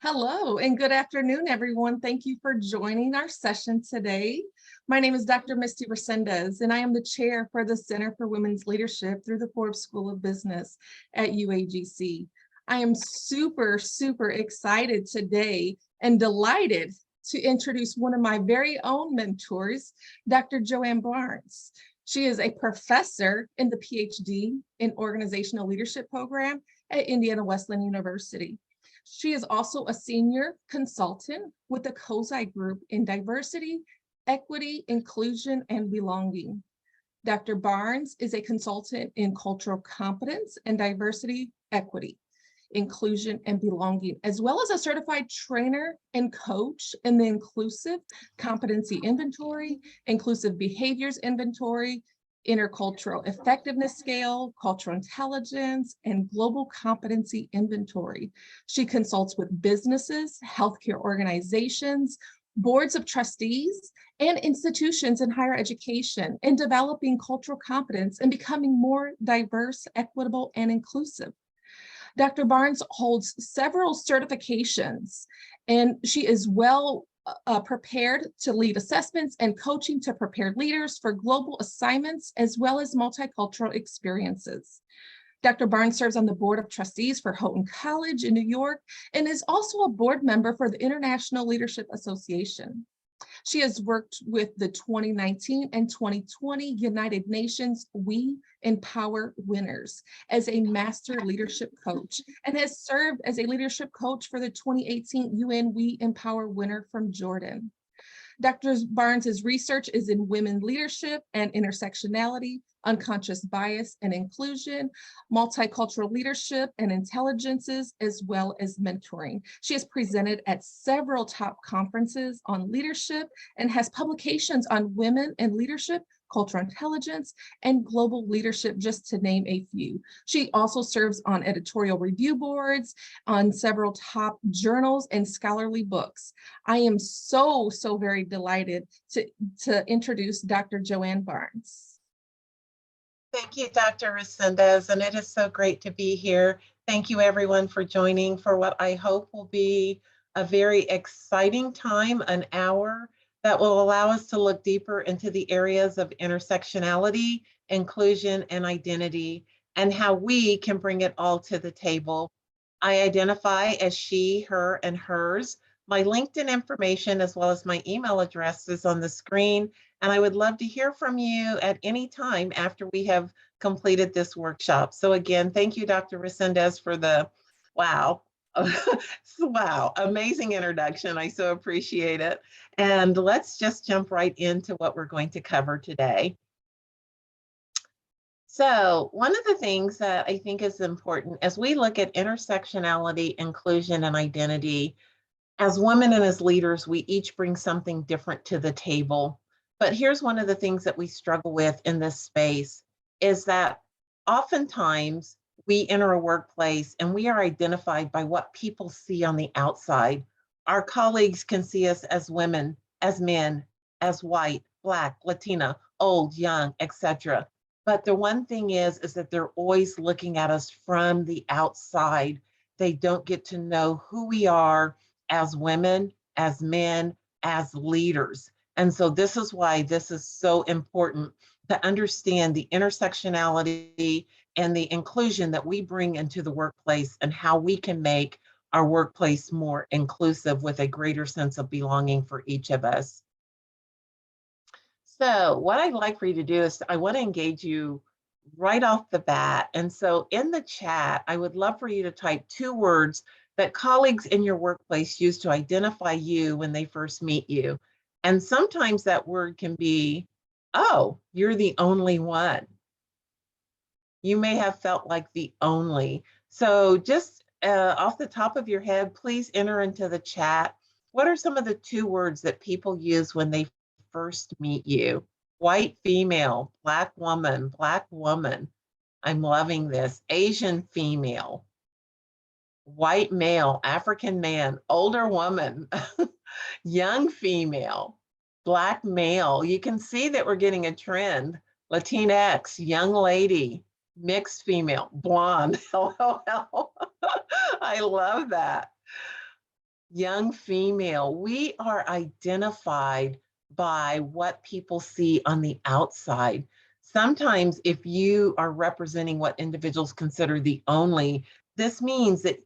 Hello and good afternoon, everyone. Thank you for joining our session today. My name is Dr. Misty Resendez, and I am the chair for the Center for Women's Leadership through the Forbes School of Business at UAGC. I am super excited today and delighted to introduce one of my very own mentors, Dr. Joanne Barnes. She is a professor in the PhD in Organizational Leadership program at Indiana Wesleyan University. She is also a senior consultant with the Kozai Group in diversity, equity, inclusion, and belonging. Dr. Barnes is a consultant in cultural competence and diversity, equity, inclusion, and belonging, as well as a certified trainer and coach in the Inclusive Competency Inventory, Inclusive Behaviors Inventory, Intercultural Effectiveness Scale, Cultural Intelligence, and Global Competency Inventory. She consults with businesses, healthcare organizations, boards of trustees, and institutions in higher education in developing cultural competence and becoming more diverse, equitable, and inclusive. Dr. Barnes holds several certifications, and she is well prepared to lead assessments and coaching to prepared leaders for global assignments as well as multicultural experiences. Dr. Barnes serves on the board of trustees for Houghton College in New York and is also a board member for the International Leadership Association. She has worked with the 2019 and 2020 United Nations We Empower winners as a master leadership coach and has served as a leadership coach for the 2018 UN We Empower winner from Jordan. Dr. Barnes's research is in women leadership and intersectionality, unconscious bias and inclusion, multicultural leadership and intelligences, as well as mentoring. She has presented at several top conferences on leadership and has publications on women and leadership, cultural intelligence, and global leadership, just to name a few. She also serves on editorial review boards, on several top journals and scholarly books. I am so very delighted to introduce Dr. Joanne Barnes. Thank you, Dr. Resendez, and it is so great to be here. Thank you, everyone, for joining for what I hope will be a very exciting time, an hour that will allow us to look deeper into the areas of intersectionality, inclusion, and identity, and how we can bring it all to the table. I identify as she, her, and hers. My LinkedIn information as well as my email address is on the screen, and I would love to hear from you at any time after we have completed this workshop. So again, thank you, Dr. Resendez, for the wow, wow, amazing introduction. I so appreciate it. And let's just jump right into what we're going to cover today. So one of the things that I think is important as we look at intersectionality, inclusion, and identity, as women and as leaders, we each bring something different to the table. But here's one of the things that we struggle with in this space is that oftentimes we enter a workplace and we are identified by what people see on the outside. Our colleagues can see us as women, as men, as white, Black, Latina, old, young, etc. But the one thing is that they're always looking at us from the outside. They don't get to know who we are as women, as men, as leaders. And so this is why this is so important to understand the intersectionality and the inclusion that we bring into the workplace and how we can make our workplace more inclusive with a greater sense of belonging for each of us. So what I'd like for you to do is I want to engage you right off the bat. And so in the chat, I would love for you to type 2 words that colleagues in your workplace use to identify you when they first meet you. And sometimes that word can be, oh, you're the only one. You may have felt like the only. So just off the top of your head, please enter into the chat. What are some of the 2 words that people use when they first meet you? White female, Black woman, Black woman. I'm loving this. Asian female, white male, African man, older woman, young female, Black male. You can see that we're getting a trend. Latinx, young lady, mixed female, blonde, LOL. I love that. young female, we are identified by what people see on the outside. Sometimes, if you are representing what individuals consider the only, this means that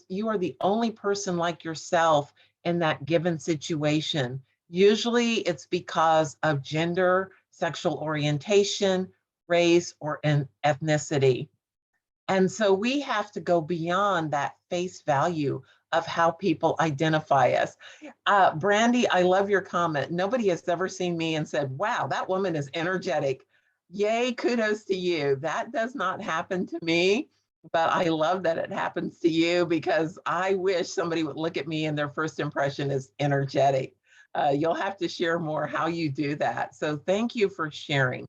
you are the only person like yourself in that given situation. Usually, it's because of gender, sexual orientation, race, or an ethnicity. And so we have to go beyond that face value of how people identify us. Brandy, I love your comment. Nobody has ever seen me and said, wow, that woman is energetic. Yay, kudos to you. That does not happen to me, but I love that it happens to you because I wish somebody would look at me and their first impression is energetic. You'll have to share more how you do that. So thank you for sharing.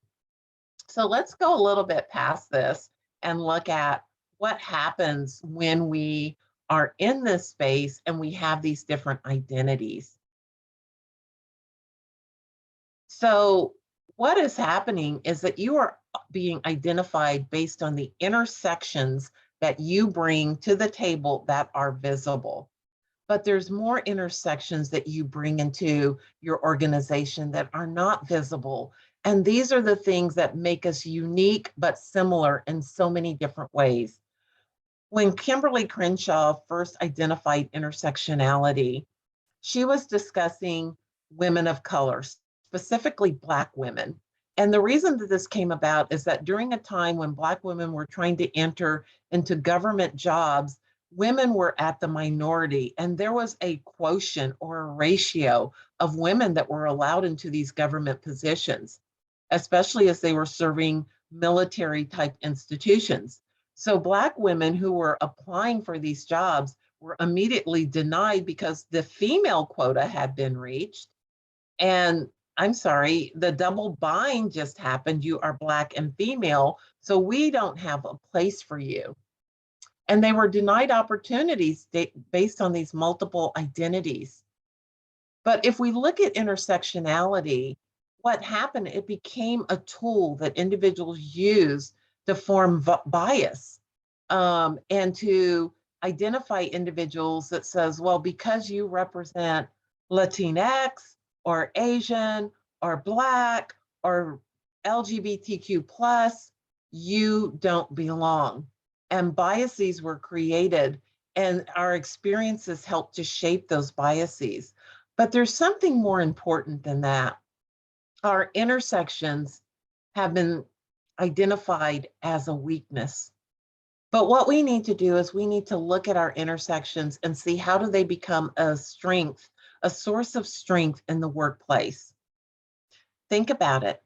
So let's go a little bit past this and look at what happens when we are in this space and we have these different identities. So what is happening is that you are being identified based on the intersections that you bring to the table that are visible. But there's more intersections that you bring into your organization that are not visible. And these are the things that make us unique but similar in so many different ways. When Kimberly Crenshaw first identified intersectionality, she was discussing women of color, specifically Black women. And the reason that this came about is that during a time when Black women were trying to enter into government jobs, women were at the minority, and there was a quotient or a ratio of women that were allowed into these government positions, especially as they were serving military type institutions. So Black women who were applying for these jobs were immediately denied because the female quota had been reached. And I'm sorry, the double bind just happened. You are Black and female, so we don't have a place for you. And they were denied opportunities based on these multiple identities. But if we look at intersectionality, what happened, it became a tool that individuals use to form bias and to identify individuals that says, well, because you represent Latinx or Asian or Black or LGBTQ plus, you don't belong. And biases were created, and our experiences help to shape those biases. But there's something more important than that. Our intersections have been identified as a weakness. But what we need to do is we need to look at our intersections and see how do they become a strength, a source of strength in the workplace. Think about it.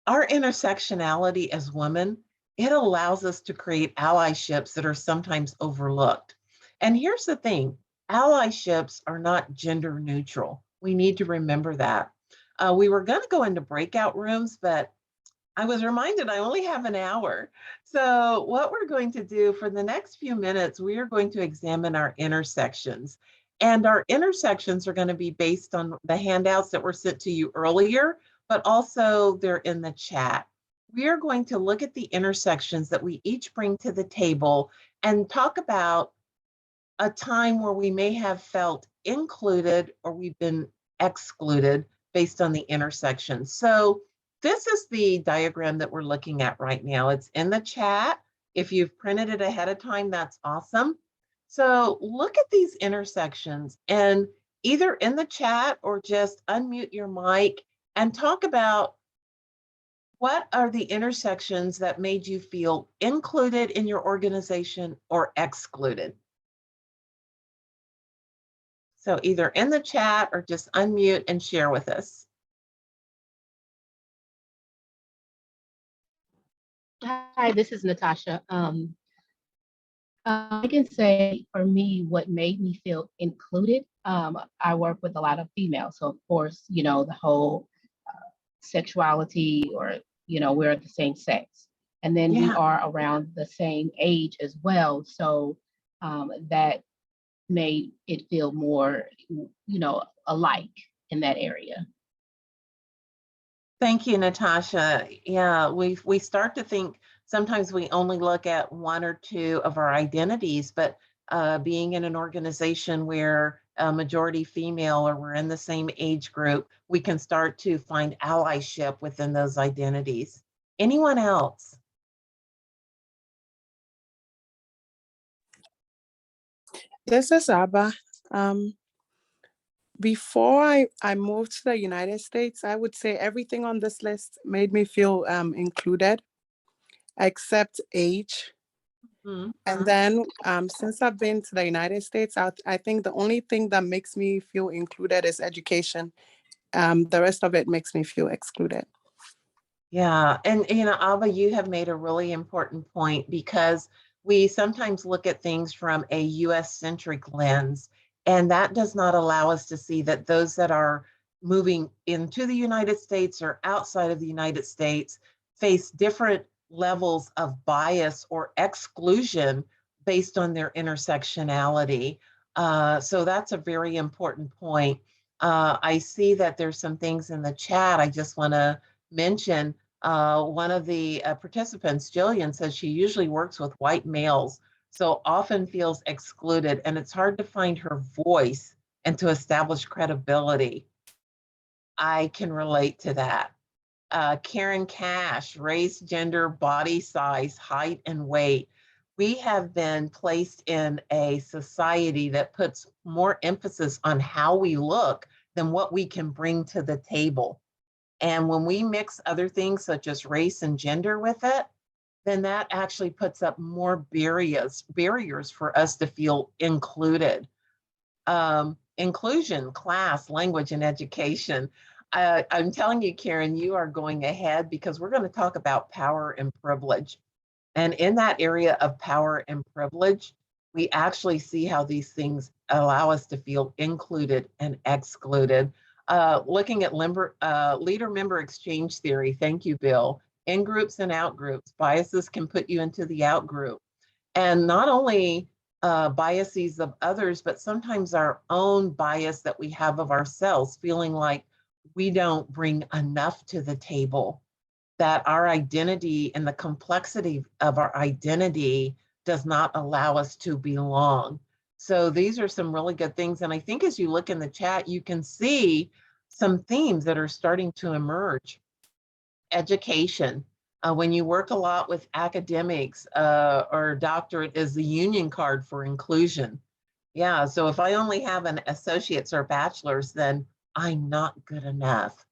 Our intersectionality as women, it allows us to create allyships that are sometimes overlooked. And here's the thing, allyships are not gender neutral. We need to remember that. We were going to go into breakout rooms, but I was reminded I only have an hour. So what we're going to do for the next few minutes, we are going to examine our intersections. And our intersections are going to be based on the handouts that were sent to you earlier, but also they're in the chat. We are going to look at the intersections that we each bring to the table and talk about a time where we may have felt included or we've been excluded based on the intersection. So this is the diagram that we're looking at right now. It's in the chat. If you've printed it ahead of time, that's awesome. So look at these intersections and either in the chat or just unmute your mic and talk about what are the intersections that made you feel included in your organization or excluded. So either in the chat or just unmute and share with us. Hi, this is Natasha. I can say for me, what made me feel included, I work with a lot of females. So of course, you know, the whole sexuality or, you know, we're the same sex. And then we are around the same age as well. So that made it feel more, you know, alike in that area. Thank you, Natasha. Yeah, we start to think sometimes we only look at one or two of our identities, but being in an organization where a majority female or we're in the same age group, we can start to find allyship within those identities. Anyone else? This is Abba. Before I moved to the United States, I would say everything on this list made me feel included, except age. Mm-hmm. And then since I've been to the United States, I think the only thing that makes me feel included is education. The rest of it makes me feel excluded. Yeah, and Ava, you have made a really important point because we sometimes look at things from a US centric lens, and that does not allow us to see that those that are moving into the United States or outside of the United States face different levels of bias or exclusion based on their intersectionality. So that's a very important point. I see that there's some things in the chat I just want to mention. One of the participants, Jillian, says she usually works with white males, so often feels excluded, and it's hard to find her voice and to establish credibility. I can relate to that. Karen Cash, race, gender, body size, height, and weight. We have been placed in a society that puts more emphasis on how we look than what we can bring to the table. And when we mix other things such as race and gender with it, then that actually puts up more barriers for us to feel included. Inclusion, class, language, and education. I'm telling you, Karen, you are going ahead because we're going to talk about power and privilege. And in that area of power and privilege, we actually see how these things allow us to feel included and excluded. Looking at leader-member exchange theory, thank you, Bill. In groups and out groups, biases can put you into the out group. And not only biases of others, but sometimes our own bias that we have of ourselves, feeling like we don't bring enough to the table, that our identity and the complexity of our identity does not allow us to belong. So these are some really good things. And I think as you look in the chat, you can see some themes that are starting to emerge. Education. When you work a lot with academics, or doctorate is the union card for inclusion. Yeah, so if I only have an associate's or bachelor's, then I'm not good enough.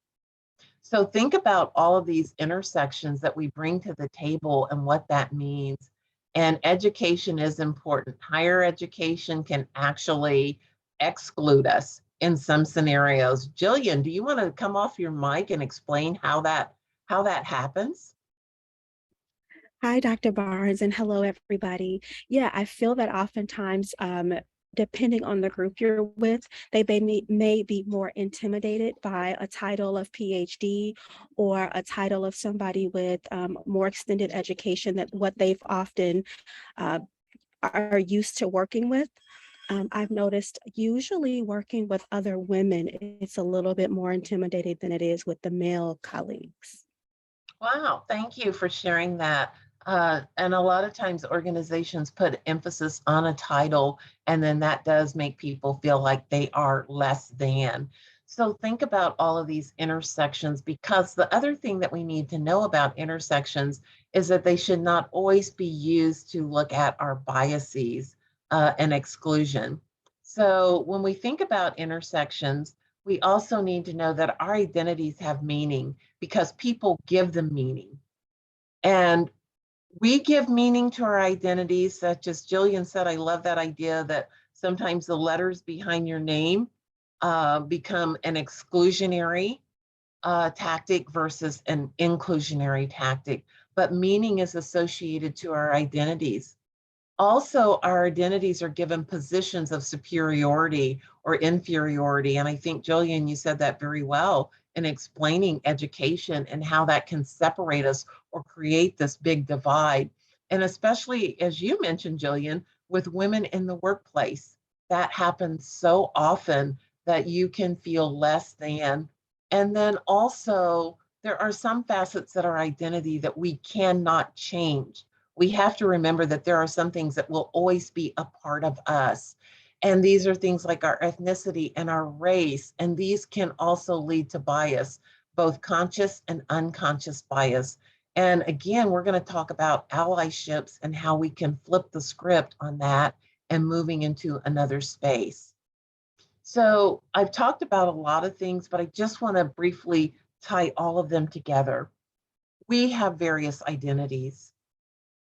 So think about all of these intersections that we bring to the table and what that means. And education is important. Higher education can actually exclude us in some scenarios. Jillian, do you want to come off your mic and explain how that happens? Hi, Dr. Barnes, and hello, everybody. Yeah, I feel that oftentimes, depending on the group you're with, they may be more intimidated by a title of PhD or a title of somebody with more extended education than what they've often are used to working with. I've noticed usually working with other women, it's a little bit more intimidating than it is with the male colleagues. Wow, thank you for sharing that. And a lot of times organizations put emphasis on a title, and then that does make people feel like they are less than. So think about all of these intersections, because the other thing that we need to know about intersections is that they should not always be used to look at our biases and exclusion. So when we think about intersections, we also need to know that our identities have meaning because people give them meaning. And we give meaning to our identities, such as Jillian said. I love that idea that sometimes the letters behind your name become an exclusionary tactic versus an inclusionary tactic. But meaning is associated to our identities. Also, our identities are given positions of superiority or inferiority. And I think, Jillian, you said that very well in explaining education and how that can separate us or create this big divide. And especially, as you mentioned, Jillian, with women in the workplace, that happens so often that you can feel less than. And then also, there are some facets that our identity that we cannot change. We have to remember that there are some things that will always be a part of us. And these are things like our ethnicity and our race. And these can also lead to bias, both conscious and unconscious bias. And again, we're going to talk about allyships and how we can flip the script on that and moving into another space. So I've talked about a lot of things, but I just want to briefly tie all of them together. We have various identities: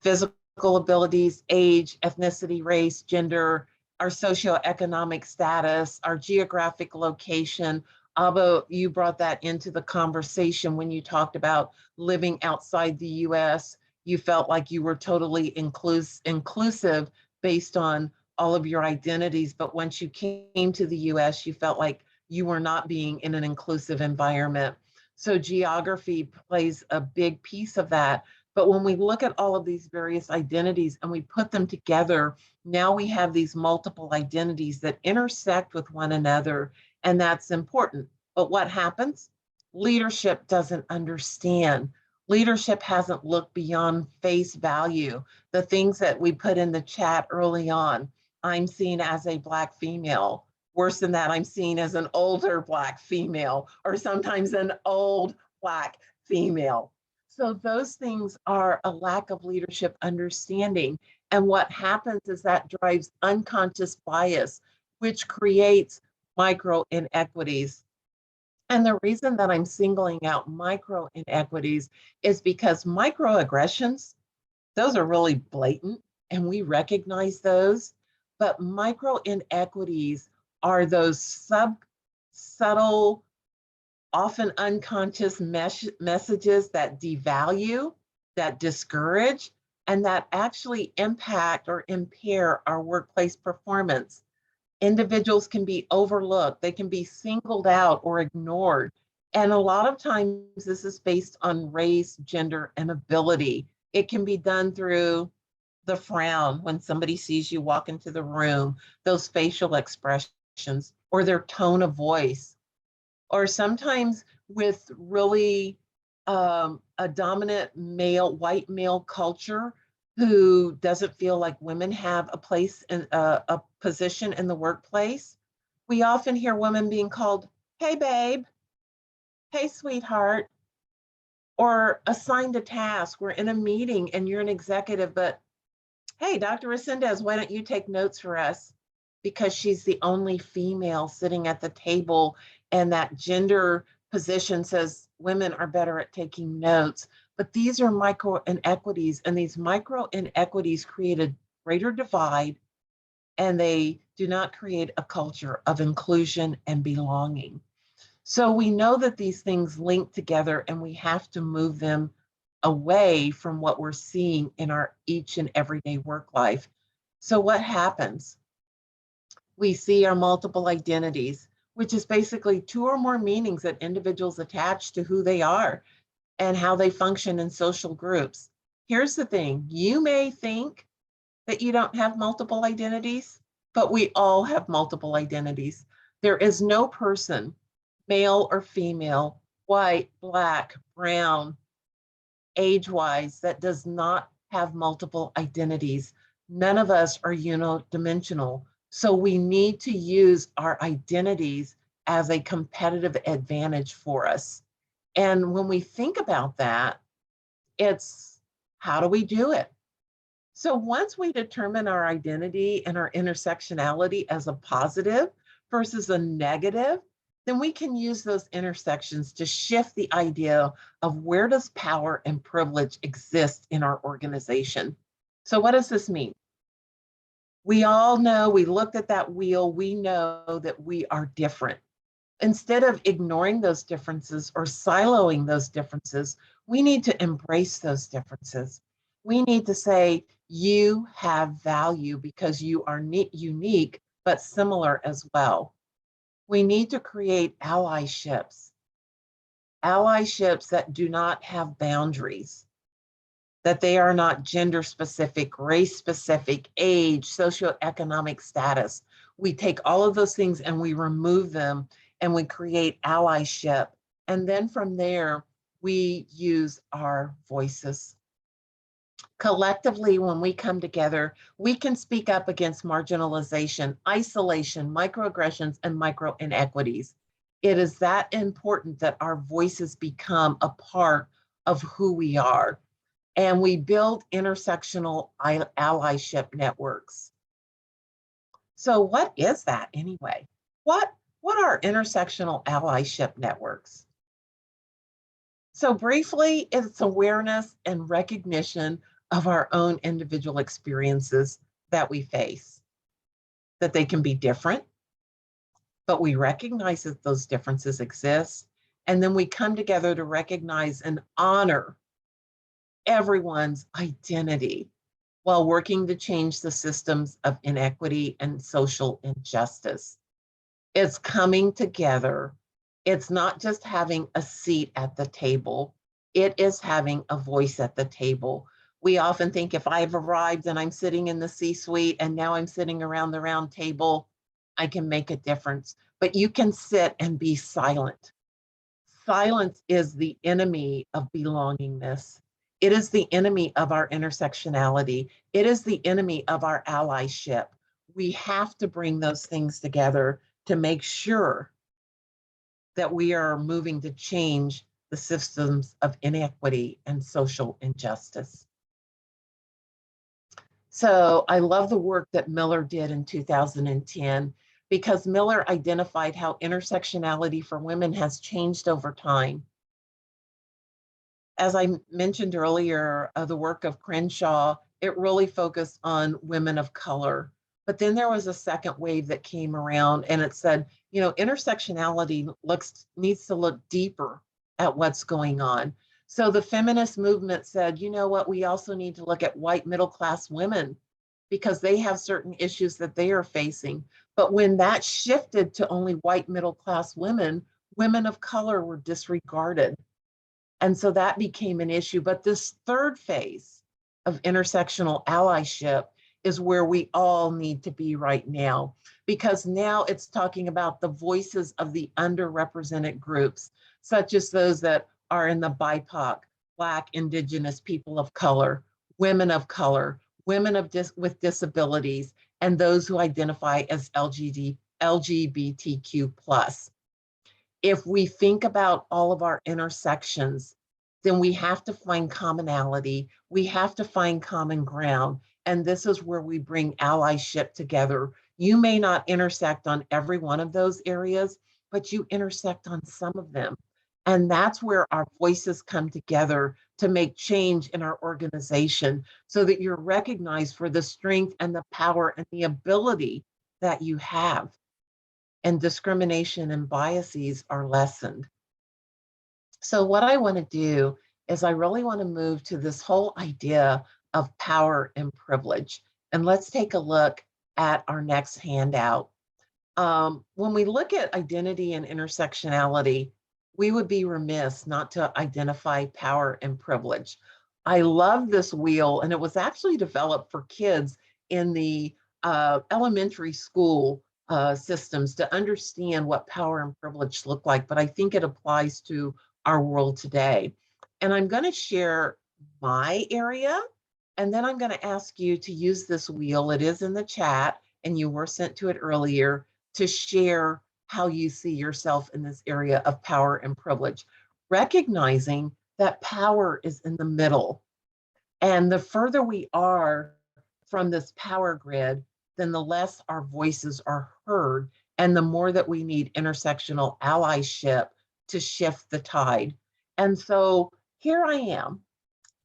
physical abilities, age, ethnicity, race, gender, our socioeconomic status, our geographic location. Abo, you brought that into the conversation when you talked about living outside the US. You felt like you were totally inclusive based on all of your identities, but once you came to the US, you felt like you were not being in an inclusive environment. So geography plays a big piece of that. But when we look at all of these various identities and we put them together, now we have these multiple identities that intersect with one another, and that's important. But what happens? Leadership doesn't understand. Leadership hasn't looked beyond face value. The things that we put in the chat early on: I'm seen as a Black female. Worse than that, I'm seen as an older Black female, or sometimes an old Black female. So those things are a lack of leadership understanding. And what happens is that drives unconscious bias, which creates micro inequities. And the reason that I'm singling out micro inequities is because microaggressions, those are really blatant and we recognize those. But micro inequities are those subtle, often unconscious messages that devalue, that discourage, and that actually impact or impair our workplace performance. Individuals can be overlooked, they can be singled out or ignored. And a lot of times this is based on race, gender, and ability. It can be done through the frown when somebody sees you walk into the room, those facial expressions, or their tone of voice, or sometimes with really a dominant male, white male culture who doesn't feel like women have a place in a position in the workplace. We often hear women being called, "Hey babe," "Hey sweetheart," or assigned a task. We're in a meeting and you're an executive, but "Hey, Dr. Resendez, why don't you take notes for us?" Because she's the only female sitting at the table, and that gender position says women are better at taking notes. But these are micro inequities, and these micro inequities create a greater divide, and they do not create a culture of inclusion and belonging. So we know that these things link together, and we have to move them away from what we're seeing in our each and everyday work life. So what happens? We see our multiple identities, which is basically two or more meanings that individuals attach to who they are and how they function in social groups. Here's the thing: you may think that you don't have multiple identities, but we all have multiple identities. There is no person, male or female, white, Black, brown, age-wise, that does not have multiple identities. None of us are unidimensional. So we need to use our identities as a competitive advantage for us. And when we think about that, it's how do we do it? So once we determine our identity and our intersectionality as a positive versus a negative, then we can use those intersections to shift the idea of where does power and privilege exist in our organization. So what does this mean? We all know, we looked at that wheel, we know that we are different. Instead of ignoring those differences or siloing those differences, we need to embrace those differences. We need to say, you have value because you are unique, but similar as well. We need to create allyships that do not have boundaries, that they are not gender specific, race specific, age, socioeconomic status. We take all of those things and we remove them and we create allyship. And then from there, we use our voices. Collectively, when we come together, we can speak up against marginalization, isolation, microaggressions, and micro inequities. It is that important that our voices become a part of who we are. And we build intersectional allyship networks. So what is that anyway? What are intersectional allyship networks? So briefly, it's awareness and recognition of our own individual experiences that we face, that they can be different, but we recognize that those differences exist. And then we come together to recognize and honor everyone's identity while working to change the systems of inequity and social injustice. It's coming together. It's not just having a seat at the table. It is having a voice at the table. We often think if I've arrived and I'm sitting in the C-suite and now I'm sitting around the round table, I can make a difference. But you can sit and be silent. Silence is the enemy of belongingness. It is the enemy of our intersectionality. It is the enemy of our allyship. We have to bring those things together to make sure that we are moving to change the systems of inequity and social injustice. So I love the work that Miller did in 2010 because Miller identified how intersectionality for women has changed over time. As I mentioned earlier, the work of Crenshaw, it really focused on women of color. But then there was a second wave that came around and it said, you know, intersectionality needs to look deeper at what's going on. So the feminist movement said, you know what, we also need to look at white middle-class women because they have certain issues that they are facing. But when that shifted to only white middle-class women, women of color were disregarded. And so that became an issue. But this third phase of intersectional allyship is where we all need to be right now, because now it's talking about the voices of the underrepresented groups, such as those that are in the BIPOC, Black, Indigenous, people of color, women with disabilities, and those who identify as LGBTQ+. If we think about all of our intersections, then we have to find commonality. We have to find common ground. And this is where we bring allyship together. You may not intersect on every one of those areas, but you intersect on some of them. And that's where our voices come together to make change in our organization so that you're recognized for the strength and the power and the ability that you have. And discrimination and biases are lessened. So what I want to do is I really want to move to this whole idea of power and privilege. And let's take a look at our next handout. When we look at identity and intersectionality, we would be remiss not to identify power and privilege. I love this wheel, and it was actually developed for kids in the elementary school systems to understand what power and privilege look like, but I think it applies to our world today. And I'm going to share my area, and then I'm going to ask you to use this wheel. It is in the chat, and you were sent to it earlier to share how you see yourself in this area of power and privilege, recognizing that power is in the middle. And the further we are from this power grid, then the less our voices are heard, and the more that we need intersectional allyship to shift the tide. And so here I am.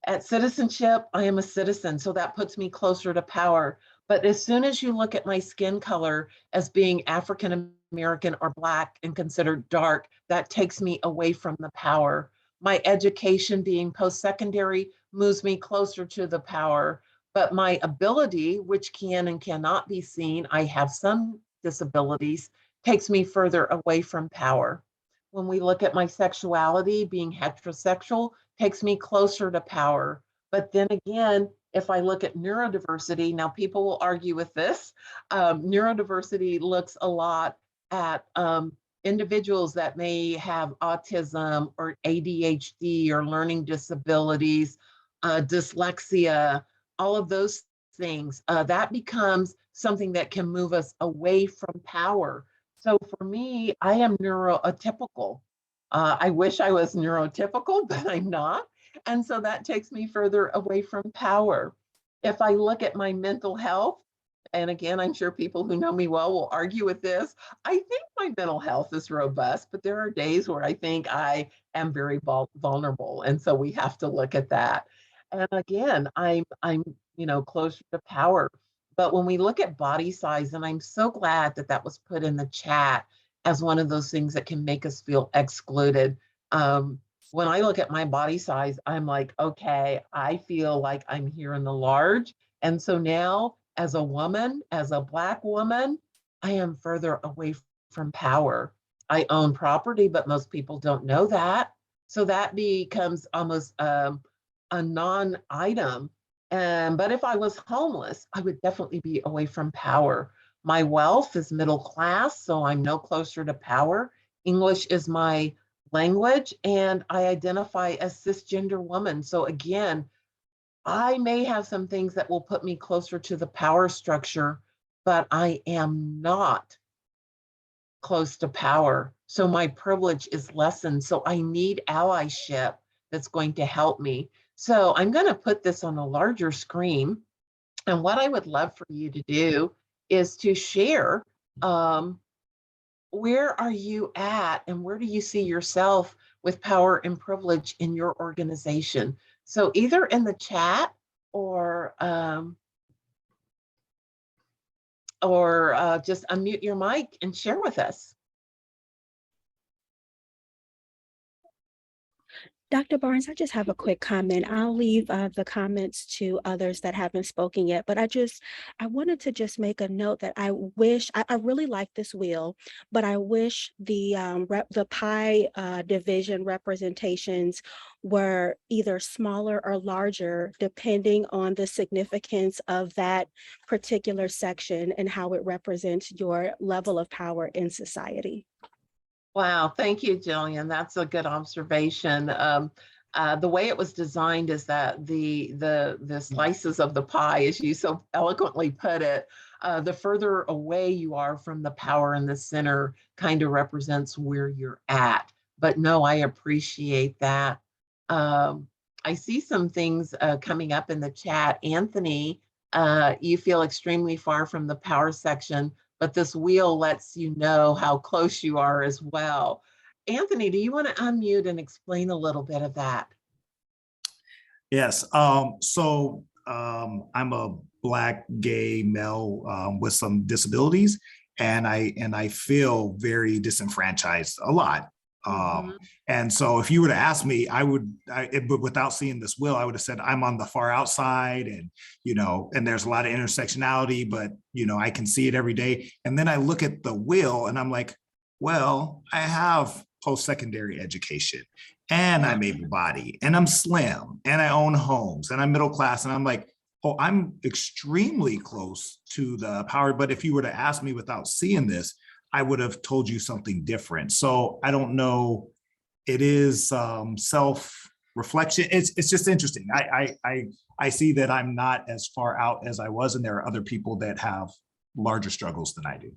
At citizenship, I am a citizen, so that puts me closer to power. But as soon as you look at my skin color as being African American or Black and considered dark, that takes me away from the power. My education being post-secondary moves me closer to the power. But my ability, which can and cannot be seen, I have some disabilities, takes me further away from power. When we look at my sexuality, being heterosexual takes me closer to power. But then again, if I look at neurodiversity, now people will argue with this. Neurodiversity looks a lot at individuals that may have autism or ADHD or learning disabilities. dyslexia, all of those things, that becomes something that can move us away from power. So for me, I am neuroatypical. I wish I was neurotypical, but I'm not. And so that takes me further away from power. If I look at my mental health, and again, I'm sure people who know me well will argue with this, I think my mental health is robust, but there are days where I think I am very vulnerable. And so we have to look at that. And again, I'm closer to power. But when we look at body size, and I'm so glad that that was put in the chat as one of those things that can make us feel excluded. When I look at my body size, I'm like, okay, I feel like I'm here in the large. And so now, as a woman, as a Black woman, I am further away from power. I own property, but most people don't know that. So that becomes almost a non-item. But if I was homeless, I would definitely be away from power. My wealth is middle class, so I'm no closer to power. English is my language, and I identify as cisgender woman. So again, I may have some things that will put me closer to the power structure, but I am not close to power. So my privilege is lessened. So I need allyship that's going to help me. So I'm going to put this on a larger screen. And what I would love for you to do is to share, where are you at and where do you see yourself with power and privilege in your organization? So either in the chat or just unmute your mic and share with us. Dr. Barnes, I just have a quick comment. I'll leave the comments to others that haven't spoken yet, but I wanted to just make a note that I wish, I really like this wheel, but I wish the pie division representations were either smaller or larger, depending on the significance of that particular section and how it represents your level of power in society. Wow, thank you, Jillian. That's a good observation. The way it was designed is that the slices of the pie, as you so eloquently put it, the further away you are from the power in the center kind of represents where you're at. But no, I appreciate that. I see some things coming up in the chat. Anthony, you feel extremely far from the power section, but this wheel lets you know how close you are as well. Anthony, do you want to unmute and explain a little bit of that? Yes. I'm a Black gay male with some disabilities, and I feel very disenfranchised a lot. And so if you were to ask me, but without seeing this wheel, I would have said I'm on the far outside, and and there's a lot of intersectionality, but I can see it every day. And then I look at the wheel and I'm like, well, I have post-secondary education, and I'm able-bodied, and I'm slim, and I own homes, and I'm middle class, and I'm like, oh, I'm extremely close to the power. But if you were to ask me without seeing this, I would have told you something different. So I don't know. It is self-reflection. It's just interesting. I see that I'm not as far out as I was, and there are other people that have larger struggles than I do.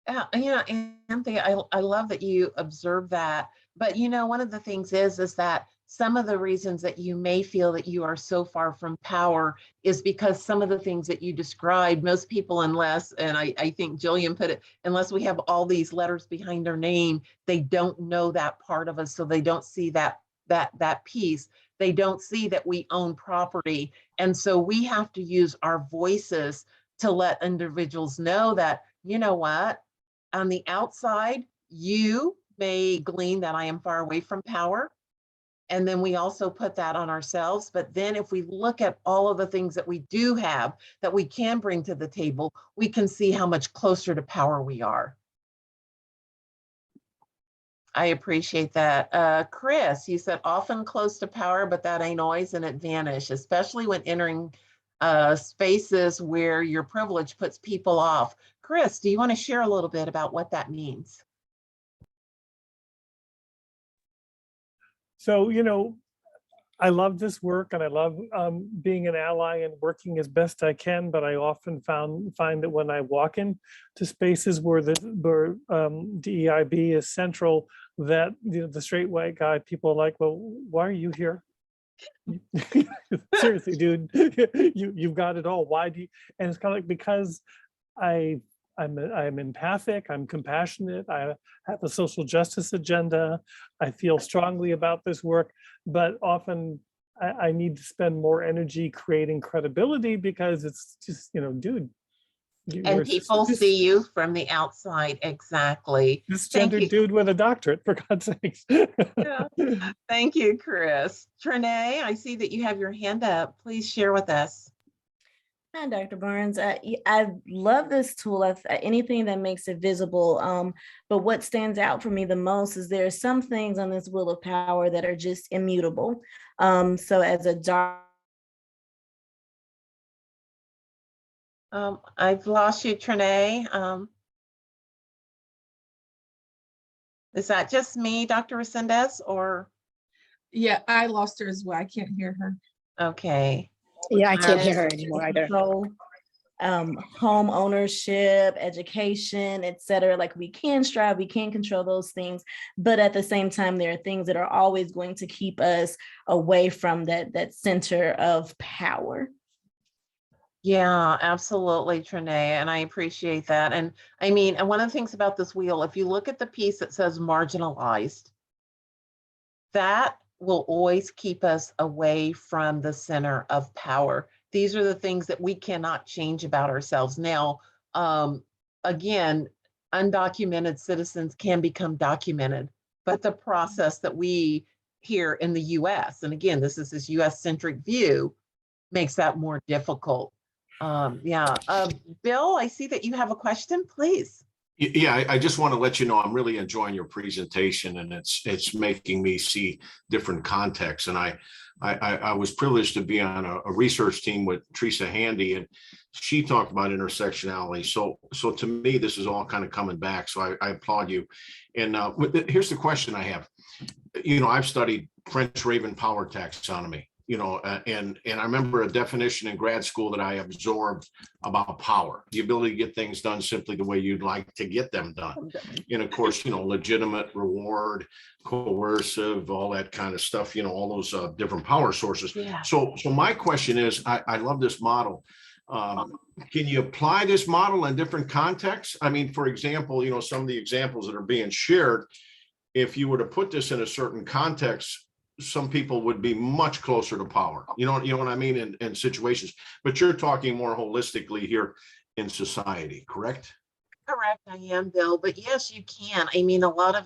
Anthony, I love that you observe that. But one of the things is that some of the reasons that you may feel that you are so far from power is because some of the things that you described, most people, unless, and I think Jillian put it, unless we have all these letters behind our name, they don't know that part of us. So they don't see that piece. They don't see that we own property. And so we have to use our voices to let individuals know that, you know what, on the outside, you may glean that I am far away from power. And then we also put that on ourselves. But then if we look at all of the things that we do have that we can bring to the table, we can see how much closer to power we are. I appreciate that. Chris, you said often close to power, but that ain't always an advantage, especially when entering spaces where your privilege puts people off. Chris, do you want to share a little bit about what that means? So, I love this work and I love being an ally and working as best I can, but I often find that when I walk into spaces where DEIB is central, that the straight white guy, people are like, well, why are you here? Seriously, dude, you've got it all. Why do you? And it's kind of like, because I'm empathic, I'm compassionate, I have a social justice agenda, I feel strongly about this work, but often I need to spend more energy creating credibility, because it's just, dude. And people see you from the outside. Exactly. Cisgendered dude with a doctorate, for God's sakes. Yeah. Thank you, Chris. Trinae, I see that you have your hand up. Please share with us. Hi, Dr. Barnes. I love this tool. Anything that makes it visible. But what stands out for me the most is there are some things on this wheel of power that are just immutable. So as a doctor, I've lost you, Trinae. Is that just me, Dr. Resendez, or? Yeah, I lost her as well. I can't hear her. Okay. Yeah, I can't hear her anymore either. control, home ownership, education, etc. Like we can strive, we can control those things, but at the same time, there are things that are always going to keep us away from that center of power. Yeah, absolutely, Trinae, and I appreciate that. And I mean, and one of the things about this wheel, if you look at the piece that says marginalized, that will always keep us away from the center of power. These are the things that we cannot change about ourselves. Now, again, undocumented citizens can become documented, but the process that we here in the US, and again, this is this US-centric view, makes that more difficult. Bill, I see that you have a question, please. Yeah, I just want to let you know I'm really enjoying your presentation, and it's making me see different contexts. And I was privileged to be on a research team with Teresa Handy, and she talked about intersectionality. So to me, this is all kind of coming back. So I applaud you. And here's the question I have. I've studied French Raven power taxonomy. And I remember a definition in grad school that I absorbed about power, the ability to get things done simply the way you'd like to get them done. And of course, legitimate, reward, coercive, all that kind of stuff, all those different power sources. Yeah. So my question is, I love this model. Can you apply this model in different contexts? I mean, for example, some of the examples that are being shared, if you were to put this in a certain context, some people would be much closer to power, you know what I mean, in situations, but you're talking more holistically here in society, correct? Correct, I am, Bill, but yes, you can. I mean, in a lot of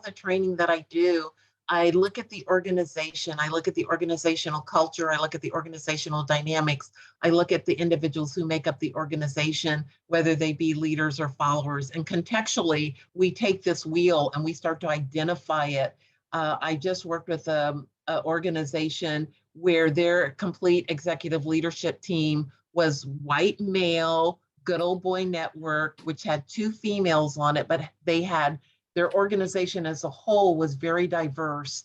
the training that I do, I look at the organization, I look at the organizational culture, I look at the organizational dynamics, I look at the individuals who make up the organization, whether they be leaders or followers, and contextually, we take this wheel and we start to identify it. I just worked with an organization where their complete executive leadership team was white male, good old boy network, which had 2 females on it, but their organization as a whole was very diverse.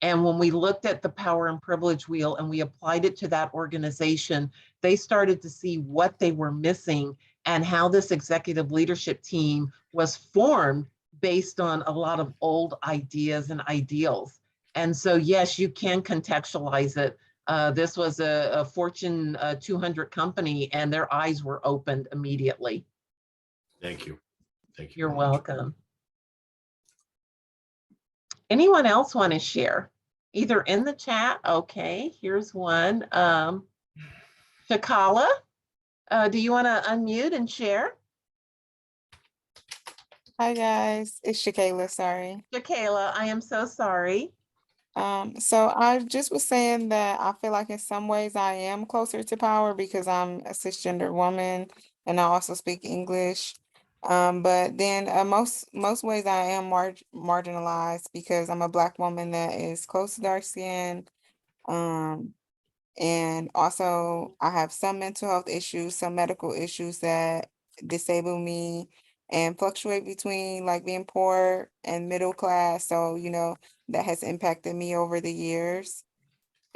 And when we looked at the power and privilege wheel and we applied it to that organization, they started to see what they were missing and how this executive leadership team was formed based on a lot of old ideas and ideals. And so, yes, you can contextualize it. This was a Fortune 200 company, and their eyes were opened immediately. Thank you. Thank you. You're welcome. Anyone else want to share? Either in the chat. Okay, here's one. Shakala, do you want to unmute and share? Hi guys, it's Shakayla, sorry. Shakayla, I am so sorry. So I just was saying that I feel like in some ways I am closer to power because I'm a cisgender woman and I also speak English. But then most ways I am marginalized because I'm a Black woman that is close to dark skin. And also I have some mental health issues, some medical issues that disable me and fluctuate between like being poor and middle class. So, that has impacted me over the years.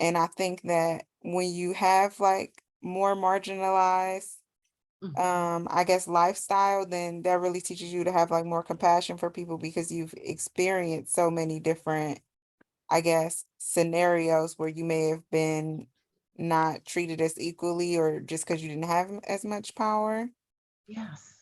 And I think that when you have like more marginalized, I guess lifestyle, then that really teaches you to have like more compassion for people because you've experienced so many different, I guess, scenarios where you may have been not treated as equally or just because you didn't have as much power. Yes.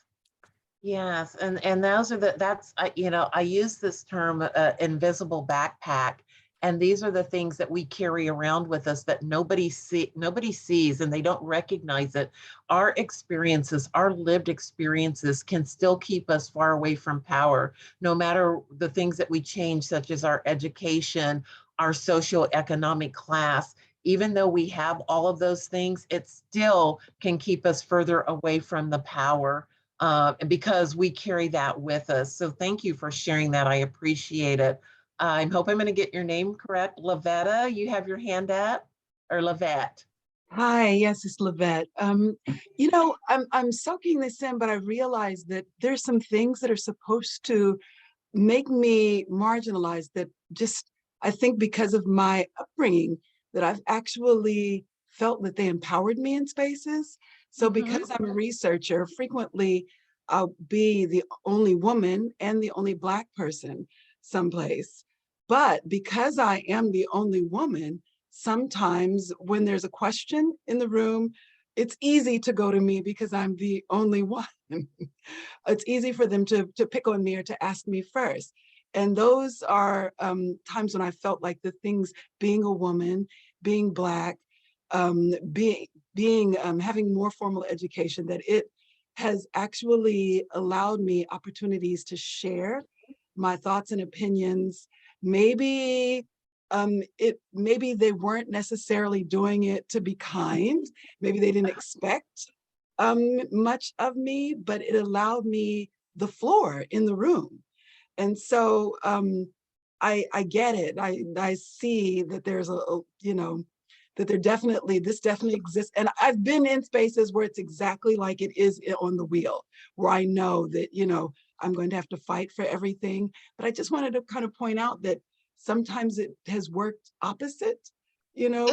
Yes, and those are that's I use this term invisible backpack, and these are the things that we carry around with us that nobody sees and they don't recognize it. Our experiences, our lived experiences can still keep us far away from power, no matter the things that we change, such as our education, our socioeconomic class. Even though we have all of those things, it still can keep us further away from the power because we carry that with us. So thank you for sharing that. I appreciate it. I hope I'm going to get your name correct. Lavetta, you have your hand up, or Lavette? Hi, yes, it's Lavette. I'm soaking this in, but I realize that there's some things that are supposed to make me marginalized that just, I think because of my upbringing, that I've actually felt that they empowered me in spaces. So because I'm a researcher, frequently I'll be the only woman and the only Black person someplace. But because I am the only woman, sometimes when there's a question in the room, it's easy to go to me because I'm the only one. It's easy for them to pick on me or to ask me first. And those are times when I felt like the things, being a woman, being Black, having more formal education, that it has actually allowed me opportunities to share my thoughts and opinions. Maybe maybe they weren't necessarily doing it to be kind. Maybe they didn't expect much of me, but it allowed me the floor in the room. And so I get it. I see that there's that this definitely exists. And I've been in spaces where it's exactly like it is on the wheel, where I know that, I'm going to have to fight for everything. But I just wanted to kind of point out that sometimes it has worked opposite,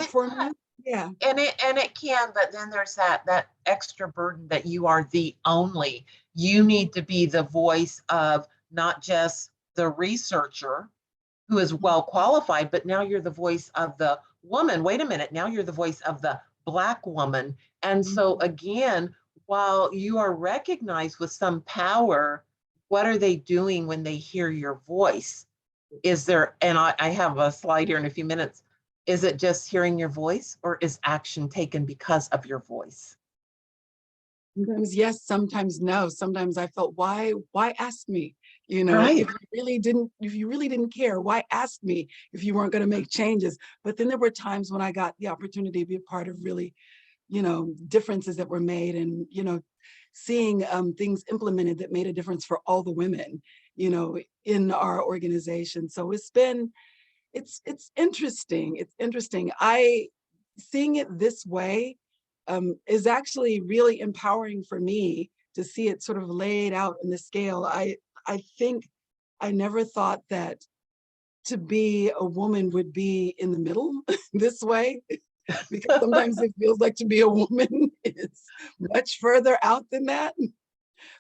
for me. Yeah. And it can, but then there's that extra burden that you are the only. You need to be the voice of not just the researcher who is well qualified, but now you're the voice of the woman. Wait a minute, now you're the voice of the Black woman. And so again, while you are recognized with some power, what are they doing when they hear your voice? Is there, and I have a slide here in a few minutes, is it just hearing your voice, or is action taken because of your voice? Sometimes yes, sometimes no. Sometimes I felt, why ask me? Right. If you really didn't care, why ask me if you weren't going to make changes? But then there were times when I got the opportunity to be a part of really, differences that were made, and, seeing things implemented that made a difference for all the women, in our organization. So it's interesting. It's interesting. Seeing it this way is actually really empowering for me to see it sort of laid out in the scale. I think I never thought that to be a woman would be in the middle this way, because sometimes it feels like to be a woman is much further out than that.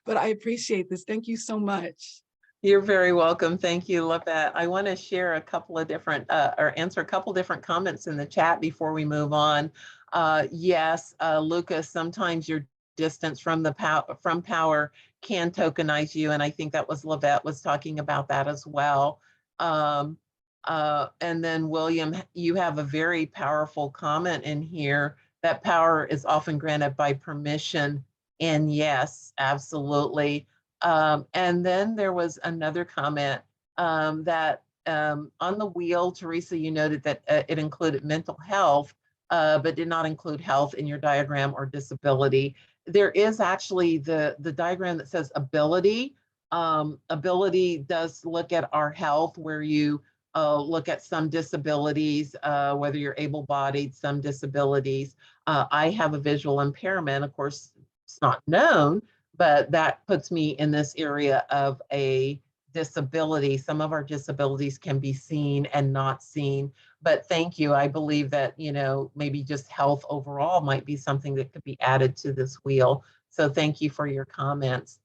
But I appreciate this. Thank you so much. You're very welcome. Thank you, Lavette. I want to share a couple of different, or answer a couple different comments in the chat before we move on. Yes, Lucas, sometimes your distance from power can tokenize you, and I think that was Lavette was talking about that as well. And then William, you have a very powerful comment in here that power is often granted by permission, and yes, absolutely. And then there was another comment that on the wheel, Teresa, you noted that it included mental health, but did not include health in your diagram or disability. There is actually the diagram that says ability. Ability does look at our health, where you look at some disabilities, whether you're able-bodied, some disabilities. I have a visual impairment. Of course, it's not known, but that puts me in this area of a disability. Some of our disabilities can be seen and not seen, but thank you. I believe that, maybe just health overall might be something that could be added to this wheel. So thank you for your comments.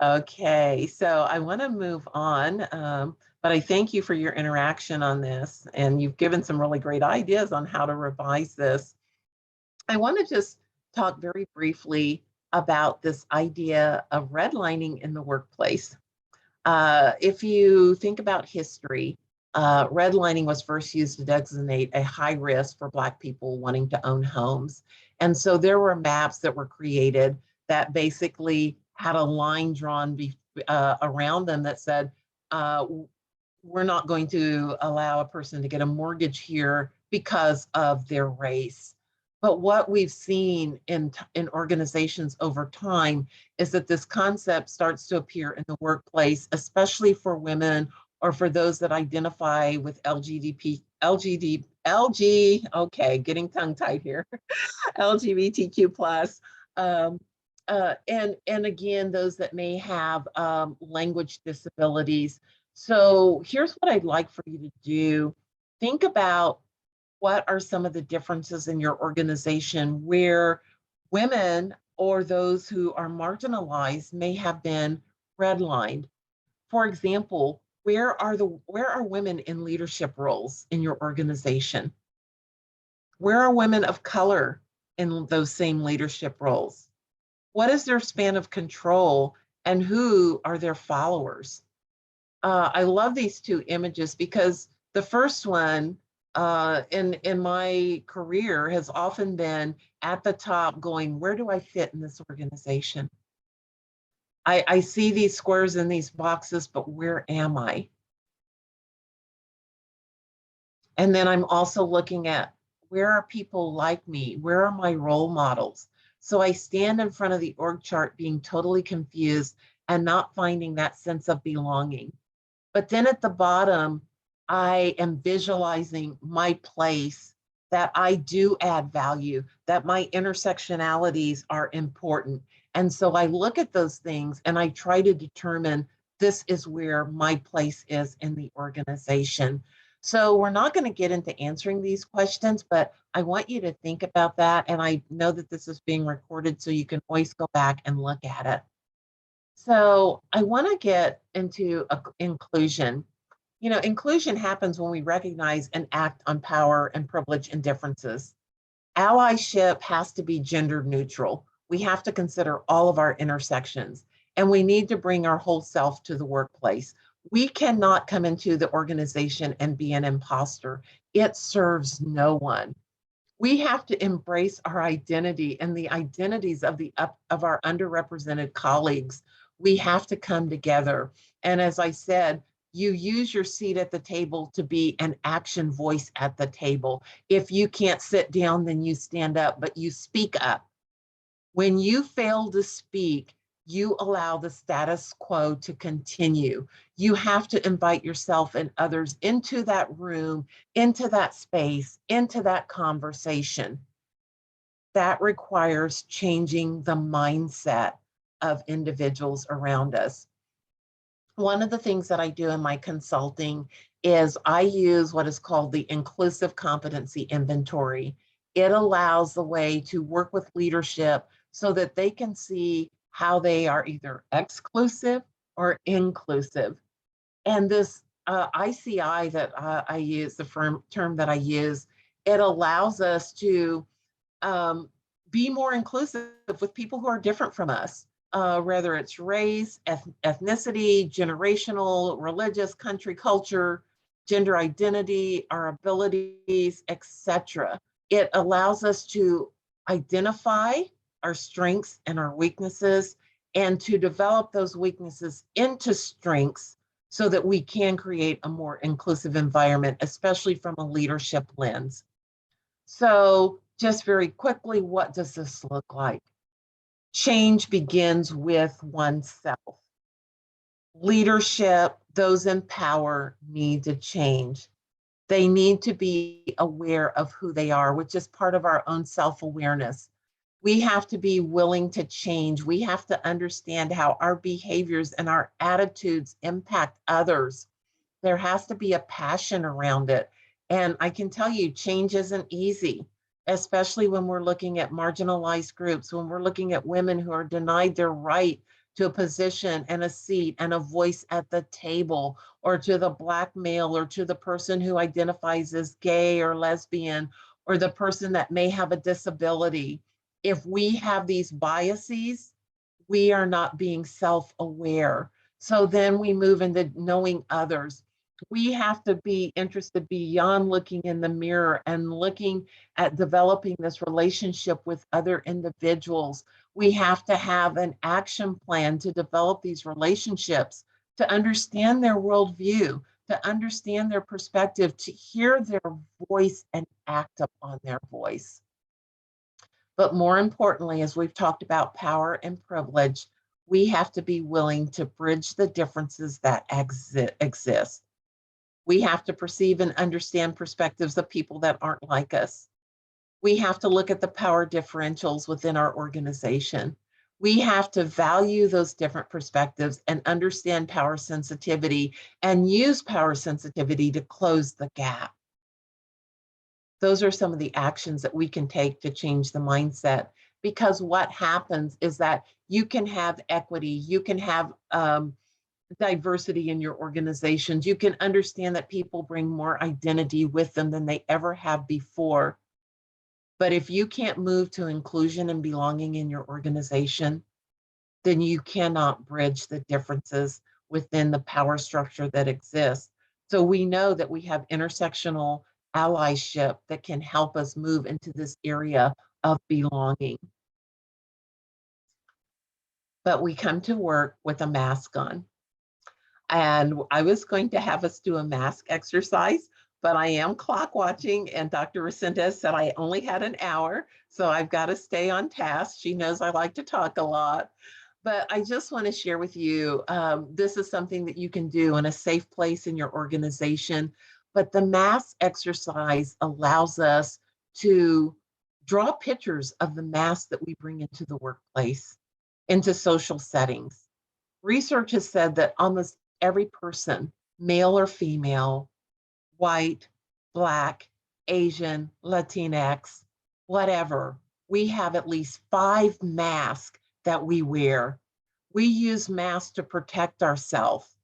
Okay, so I want to move on, but I thank you for your interaction on this, and you've given some really great ideas on how to revise this. I want to just talk very briefly about this idea of redlining in the workplace. If you think about history, redlining was first used to designate a high risk for Black people wanting to own homes. And so there were maps that were created that basically had a line drawn around them that said, we're not going to allow a person to get a mortgage here because of their race. But what we've seen in organizations over time is that this concept starts to appear in the workplace, especially for women or for those that identify with okay, getting tongue tied here, LGBTQ plus. And again, those that may have language disabilities. So here's what I'd like for you to do. Think about what are some of the differences in your organization where women or those who are marginalized may have been redlined. For example, where are women in leadership roles in your organization? Where are women of color in those same leadership roles? What is their span of control and who are their followers? I love these two images because the first one in my career has often been at the top going, where do I fit in this organization? I see these squares in these boxes, but where am I? And then I'm also looking at where are people like me? Where are my role models? So I stand in front of the org chart being totally confused and not finding that sense of belonging. But then at the bottom, I am visualizing my place, that I do add value, that my intersectionalities are important. And so I look at those things and I try to determine this is where my place is in the organization. So we're not going to get into answering these questions, but I want you to think about that. And I know that this is being recorded, so you can always go back and look at it. So I want to get into inclusion. Inclusion happens when we recognize and act on power and privilege and differences. Allyship has to be gender neutral. We have to consider all of our intersections, and we need to bring our whole self to the workplace. We cannot come into the organization and be an imposter. It serves no one. We have to embrace our identity and the identities of our underrepresented colleagues. We have to come together. And as I said, you use your seat at the table to be an action voice at the table. If you can't sit down, then you stand up, but you speak up. When you fail to speak, you allow the status quo to continue. You have to invite yourself and others into that room, into that space, into that conversation. That requires changing the mindset of individuals around us. One of the things that I do in my consulting is I use what is called the inclusive competency inventory. It allows the way to work with leadership so that they can see how they are either exclusive or inclusive. And this ICI that I use, the term that I use, it allows us to be more inclusive with people who are different from us, whether it's race, ethnicity, generational, religious, country, culture, gender identity, our abilities, etc. It allows us to identify our strengths and our weaknesses and to develop those weaknesses into strengths so that we can create a more inclusive environment, especially from a leadership lens. So just very quickly, what does this look like? Change begins with oneself. Leadership, those in power need to change. They need to be aware of who they are, which is part of our own self-awareness. We have to be willing to change. We have to understand how our behaviors and our attitudes impact others. There has to be a passion around it. And I can tell you, change isn't easy, especially when we're looking at marginalized groups, when we're looking at women who are denied their right to a position and a seat and a voice at the table, or to the Black male, or to the person who identifies as gay or lesbian, or the person that may have a disability. If we have these biases, we are not being self-aware. So then we move into knowing others. We have to be interested beyond looking in the mirror and looking at developing this relationship with other individuals. We have to have an action plan to develop these relationships, to understand their worldview, to understand their perspective, to hear their voice and act upon their voice. But more importantly, as we've talked about power and privilege, we have to be willing to bridge the differences that exist. We have to perceive and understand perspectives of people that aren't like us. We have to look at the power differentials within our organization. We have to value those different perspectives and understand power sensitivity and use power sensitivity to close the gap. Those are some of the actions that we can take to change the mindset, because what happens is that you can have equity, you can have diversity in your organizations, you can understand that people bring more identity with them than they ever have before. But if you can't move to inclusion and belonging in your organization, then you cannot bridge the differences within the power structure that exists. So we know that we have intersectional allyship that can help us move into this area of belonging. But we come to work with a mask on. And I was going to have us do a mask exercise, but I am clock watching, and Dr. Resendez said I only had an hour, so I've got to stay on task. She knows I like to talk a lot. But I just want to share with you, this is something that you can do in a safe place in your organization. But the mask exercise allows us to draw pictures of the mask that we bring into the workplace, into social settings. Research has said that almost every person, male or female, white, Black, Asian, Latinx, whatever, we have at least 5 masks that we wear. We use masks to protect ourselves.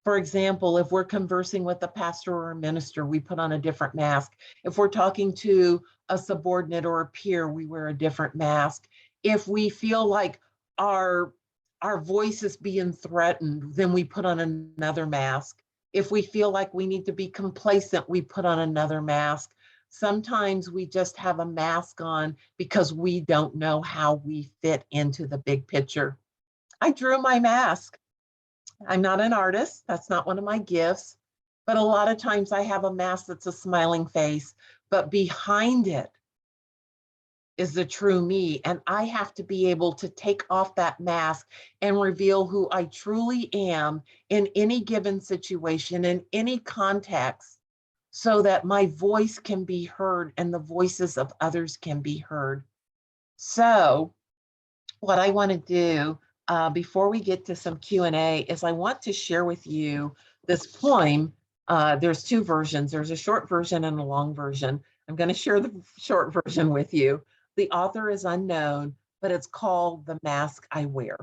For example, if we're conversing with a pastor or a minister, we put on a different mask. If we're talking to a subordinate or a peer, we wear a different mask. If we feel like our voice is being threatened, then we put on another mask. If we feel like we need to be complacent, we put on another mask. Sometimes we just have a mask on because we don't know how we fit into the big picture. I drew my mask. I'm not an artist. That's not one of my gifts. But a lot of times I have a mask that's a smiling face, but behind it is the true me. And I have to be able to take off that mask and reveal who I truly am in any given situation, in any context, so that my voice can be heard and the voices of others can be heard. So what I want to do before we get to some Q&A is I want to share with you this poem. There's 2 versions. There's a short version and a long version. I'm going to share the short version with you. The author is unknown, but it's called The Mask I Wear.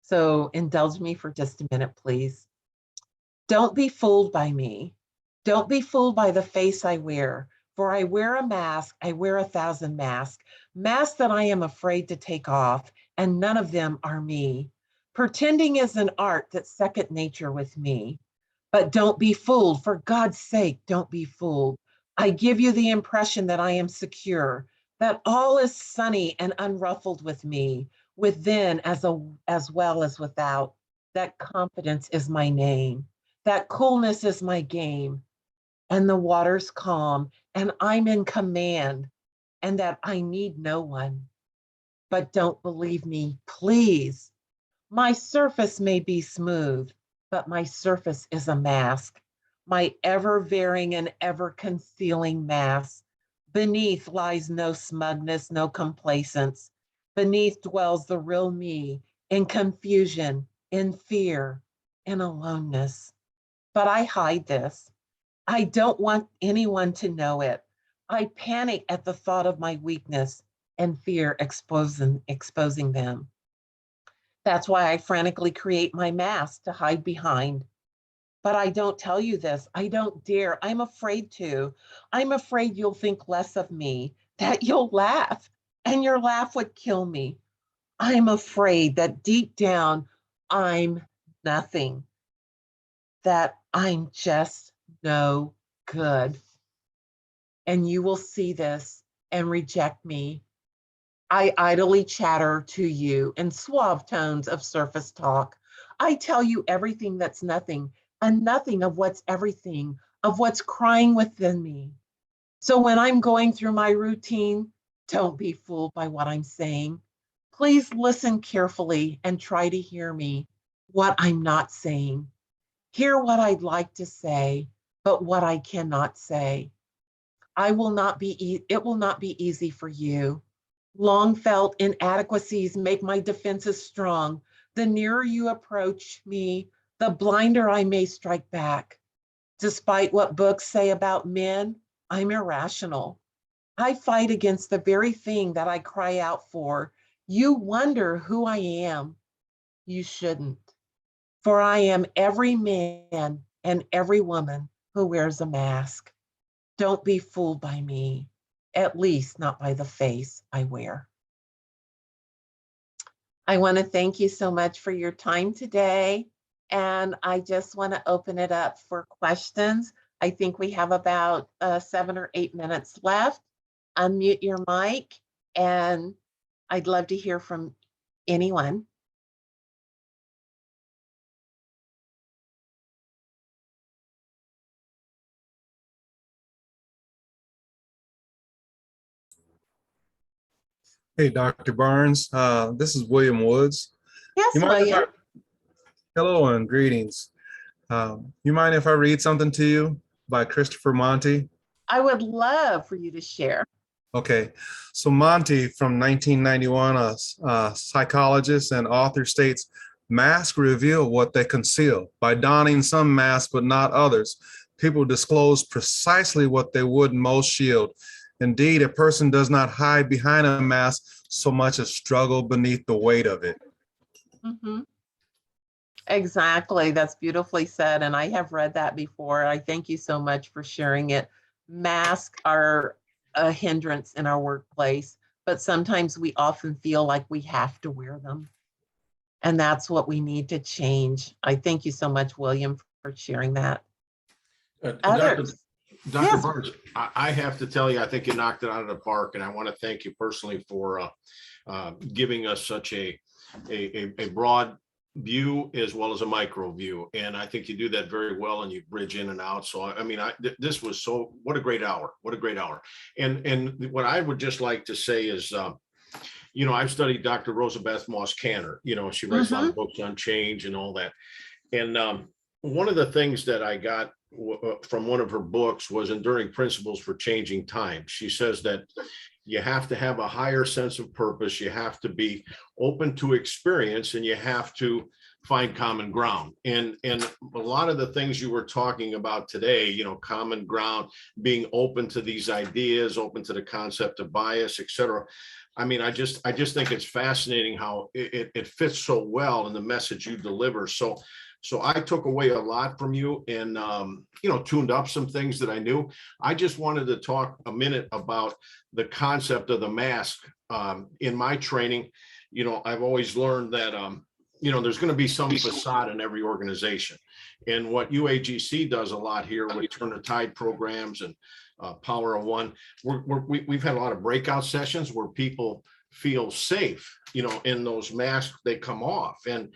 So indulge me for just a minute, please. Don't be fooled by me. Don't be fooled by the face I wear. For I wear a mask, I wear 1,000 masks, masks that I am afraid to take off, and none of them are me. Pretending is an art that's second nature with me. But don't be fooled, for God's sake, don't be fooled. I give you the impression that I am secure, that all is sunny and unruffled with me, within as well as without, that confidence is my name, that coolness is my game, and the water's calm, and I'm in command, and that I need no one. But don't believe me, please. My surface may be smooth, but my surface is a mask, my ever-varying and ever-concealing mask. Beneath lies no smugness, no complacence. Beneath dwells the real me, in confusion, in fear, in aloneness. But I hide this. I don't want anyone to know it. I panic at the thought of my weakness and fear exposing them. That's why I frantically create my mask to hide behind. But I don't tell you this. I don't dare. I'm afraid to. I'm afraid you'll think less of me, that you'll laugh, and your laugh would kill me. I'm afraid that deep down, I'm nothing, that I'm just no good. And you will see this and reject me. I idly chatter to you in suave tones of surface talk. I tell you everything that's nothing and nothing of what's everything, of what's crying within me. So when I'm going through my routine, don't be fooled by what I'm saying. Please listen carefully and try to hear me, what I'm not saying. Hear what I'd like to say, but what I cannot say. It will not be easy for you. Long felt inadequacies make my defenses strong. The nearer you approach me, the blinder I may strike back. Despite what books say about men, I'm irrational. I fight against the very thing that I cry out for. You wonder who I am. You shouldn't, for I am every man and every woman who wears a mask. Don't be fooled by me, at least not by the face I wear. I want to thank you so much for your time today. And I just want to open it up for questions. I think we have about 7 or 8 minutes left. Unmute your mic, and I'd love to hear from anyone. Hey, Dr. Barnes. This is William Woods. Yes, You mind if William. Hello and greetings. You mind if I read something to you by Christopher Monty? I would love for you to share. Okay, so Monty from 1991, a psychologist and author, states, masks reveal what they conceal. By donning some masks but not others, people disclose precisely what they would most shield. Indeed, a person does not hide behind a mask so much as struggle beneath the weight of it. Mm-hmm. Exactly. That's beautifully said. And I have read that before. I thank you so much for sharing it. Masks are a hindrance in our workplace, but sometimes we often feel like we have to wear them. And that's what we need to change. I thank you so much, William, for sharing that. Dr. Yes. Barnes, I have to tell you, I think you knocked it out of the park, and I want to thank you personally for giving us such a broad view as well as a micro view. And I think you do that very well, and you bridge in and out. So, I mean, this was what a great hour. What a great hour. And what I would just like to say is, you know, I've studied Dr. Rosabeth Moss Kanter. You know, she writes a lot of books on change and all that. And one of the things that I got from one of her books was Enduring Principles for Changing Times. She says that you have to have a higher sense of purpose. You have to be open to experience, and you have to find common ground. And a lot of the things you were talking about today, you know, common ground, being open to these ideas, open to the concept of bias, et cetera. I mean, I just think it's fascinating how it fits so well in the message you deliver. So I took away a lot from you, and you know, tuned up some things that I knew. I just wanted to talk a minute about the concept of the mask. In my training, you know, I've always learned that you know, there's going to be some facade in every organization, and what UAGC does a lot here with Turn the Tide programs and Power of One, we've had a lot of breakout sessions where people feel safe, you know, in those masks, they come off. And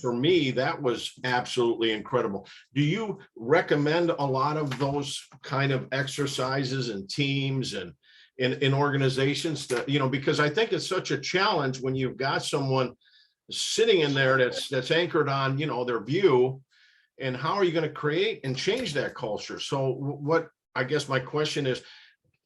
for me, that was absolutely incredible. Do you recommend a lot of those kind of exercises and teams and in organizations that, you know, because I think it's such a challenge when you've got someone sitting in there that's anchored on, you know, their view, and how are you going to create and change that culture? So what, I guess my question is,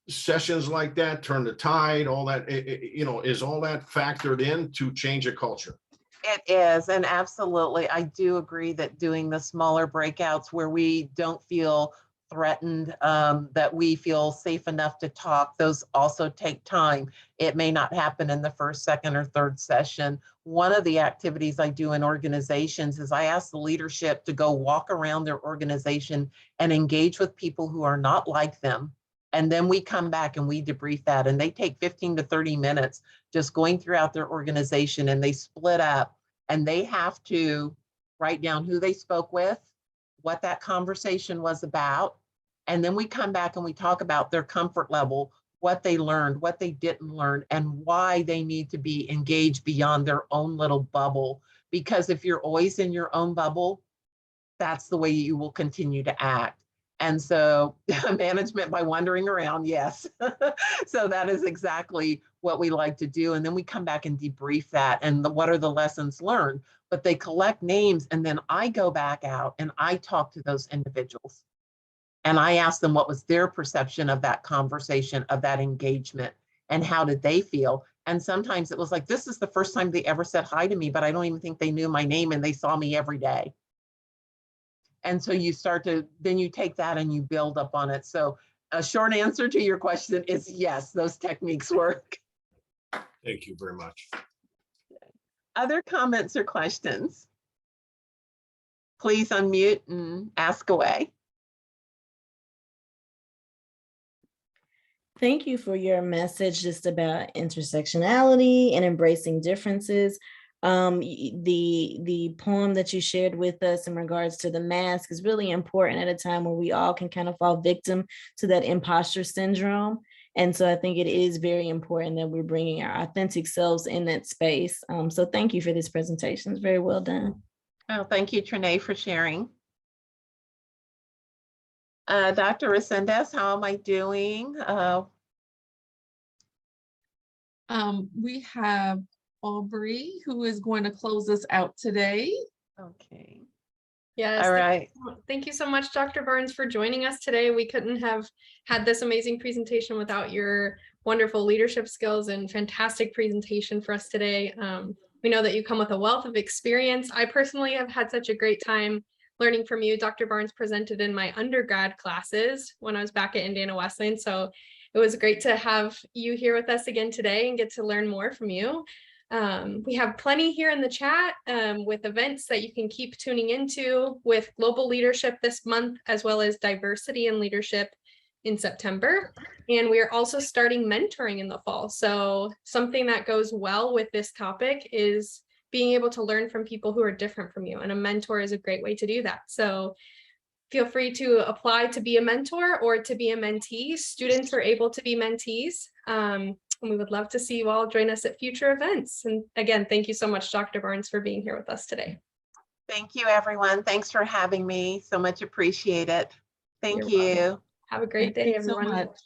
sessions like that, Turn the Tide, all that, you know, is all that factored in to change a culture? It is. And absolutely, I do agree that doing the smaller breakouts where we don't feel threatened, that we feel safe enough to talk. Those also take time. It may not happen in the first, second, or third session. One of the activities I do in organizations is I ask the leadership to go walk around their organization and engage with people who are not like them. And then we come back and we debrief that. And they take 15 to 30 minutes just going throughout their organization, and they split up and they have to write down who they spoke with, what that conversation was about. And then we come back and we talk about their comfort level, what they learned, what they didn't learn, and why they need to be engaged beyond their own little bubble. Because if you're always in your own bubble, that's the way you will continue to act. And so management by wandering around, yes. So that is exactly what we like to do. And then we come back and debrief that and what are the lessons learned. But they collect names, and then I go back out and I talk to those individuals. And I ask them what was their perception of that conversation, of that engagement, and how did they feel? And sometimes it was like, this is the first time they ever said hi to me, but I don't even think they knew my name and they saw me every day. And so you start to, then you take that and you build up on it. So a short answer to your question is yes, those techniques work. Thank you very much. Other comments or questions? Please unmute and ask away. Thank you for your message just about intersectionality and embracing differences. The poem that you shared with us in regards to the mask is really important at a time where we all can kind of fall victim to that imposter syndrome. And so I think it is very important that we're bringing our authentic selves in that space. So thank you for this presentation. It's very well done. Oh, thank you, Trinae, for sharing. Dr. Resendez, how am I doing? We have Aubrey, who is going to close us out today. Okay. Yes. All right. Thank you so much, Dr. Barnes, for joining us today. We couldn't have had this amazing presentation without your wonderful leadership skills and fantastic presentation for us today. We know that you come with a wealth of experience. I personally have had such a great time learning from you. Dr. Barnes presented in my undergrad classes when I was back at Indiana Wesleyan. So it was great to have you here with us again today and get to learn more from you. We have plenty here in the chat with events that you can keep tuning into with global leadership this month, as well as diversity and leadership in September. And we are also starting mentoring in the fall. So something that goes well with this topic is being able to learn from people who are different from you. And a mentor is a great way to do that. So feel free to apply to be a mentor or to be a mentee. Students are able to be mentees. And we would love to see you all join us at future events. And again, thank you so much, Dr. Barnes, for being here with us today. Thank you, everyone. Thanks for having me. So much appreciate it. Thank you. Have a great day, everyone. So much.